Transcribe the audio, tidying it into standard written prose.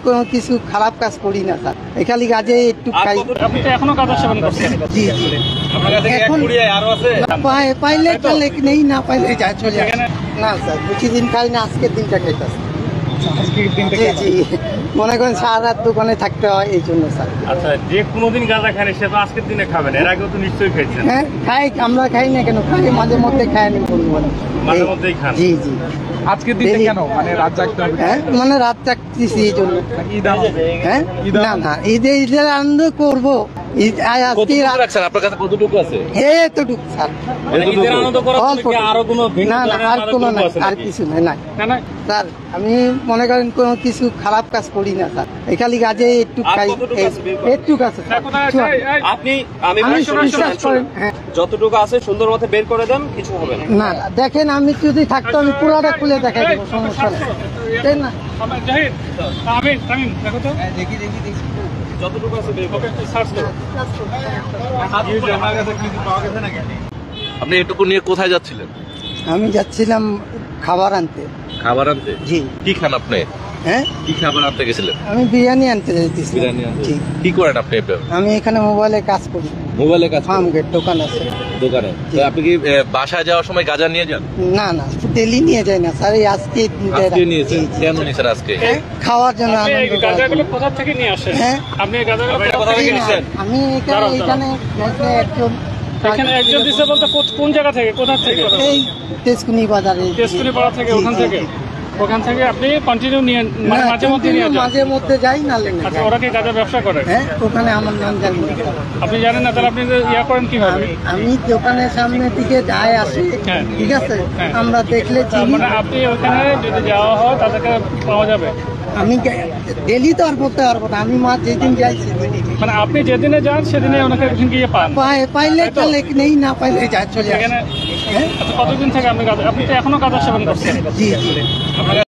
কোনো কিছু খারাপ কাজ করি না স্যার, এখালি কাজে একটু খাই। আপনি তো এখনো গাঁজা সেবন করছেন? জি জি। এখন পাইলে তাহলে নেই, না পাইলে যায় চলে আসে। না স্যার, বেশি দিন খাই না, আজকের দিনটা খাইতেছে। জি জি, মনে করেন সারা রাত দোকানে থাকতে হয় এই জন্য স্যার। আচ্ছা, যে কোনোদিন গাঁজা খান সে তো আজকের দিনে খাবেন, এর আগেও তো নিশ্চয়ই খাইছেন। হ্যাঁ খাই, আমরা খাই না কেন, খাই মাঝে মধ্যে খাই নি মাঝে মধ্যেই খান? জি জি। আজকের দিনে কেন মানে রাত জাগতে হবে? হ্যাঁ মানে রাত জাগতেছি এই জন্য। হ্যাঁ না না, ঈদের আনন্দ করবো। আপনার কাছে কতটুকু আছে? এতটুকু স্যার। ঈদের আনন্দ করার জন্য কি আরো কোনো ভিন্ন না না, আর কোনো না, আছে আর নাকি? কিছু নাই নাই না স্যার। আমি মনে করেন কোনো কিছু খারাপ কাজ করি না স্যার, এখালি কাজে একটু আর খাই। কতটুকু আছে বের করেন? একটু কাছে আপনি আমি বিশ্বাস করেন। হ্যাঁ যতটুকু আছে সুন্দর মতো বের করে দেন, কিছু হবে না। না দেখেন, আমি যদি থাকতো আমি পুরাটা খুলে দেখাই দেবো, সমস্যা নেই, তাই না? যতটুকু আছে বের করেন। আপনি এটুকু নিয়ে কোথায় যাচ্ছিলেন? আমি যাচ্ছিলাম খাবার আনতে। খাবার আনতে? জি। কি খান আপনি? হ্যাঁ কি খাবার আনতে গেছিলেন? আমি বিরিয়ানি আনতে যাইতেছি। বিরিয়ানি আনতে? জি। কি করেন আপনি? আমি এখানে মোবাইলে কাজ করি, মোবাইলে কাজ করেন? ফার্ম গেট দোকান আছে দোকানে। তো আপনি কি বাসায় যাওয়ার সময় গাঁজা নিয়ে যান? না না, ডেলি নিয়ে যাই না স্যার, এই আজকে আজকে নিয়েছেন? কেন নিয়েছেন আজকে? খাওয়ার জন্য, আনন্দ করার গাঁজাগুলো জন্য। কোথা থেকে নিয়ে আসেন? হ্যাঁ আপনি গাঁজাগুলো কোথা থেকে নিয়েছেন? আমি এখানে একজন এখানে একজন দিচ্ছে বলতে কোন জায়গা থেকে, কোথা থেকে? এই তেজকুনি বাজারে, তেজকুনি পাড়া থেকে, ওখান থেকে আপনি কন্টিনিউ নিয়ে মানে মাঝে মধ্যে নিয়ে যান? মাঝে মধ্যে যাই না লেন। আচ্ছা, ওরা কি গাঁজা ব্যবসা করে? হ্যাঁ ওখানে আমার নাম জানি না। আপনি জানেন না, তাহলে আপনি ইয়া করেন কিভাবে? আমি দোকানের সামনের দিকে যাই আসি, হ্যাঁ। ঠিক আছে, হ্যাঁ। আমরা দেখলে চিনি। মানে আপনি ওখানে যদি যাওয়া হয় তাদেরকে পাওয়া যাবে? আমি ডেলি তো আর করতে পারবো না, আমি যেদিন যাই সেদিনই। মানে আপনি যেদিনে যান সেদিনে ওনাকে ওখানে গিয়ে পান? পাইলে তাহলে নেই, না পাইলে যায় চলে আসে। এখানে আচ্ছা, কতদিন থেকে আপনি তো এখনো গাঁজা সেবন করছেন? জি জি।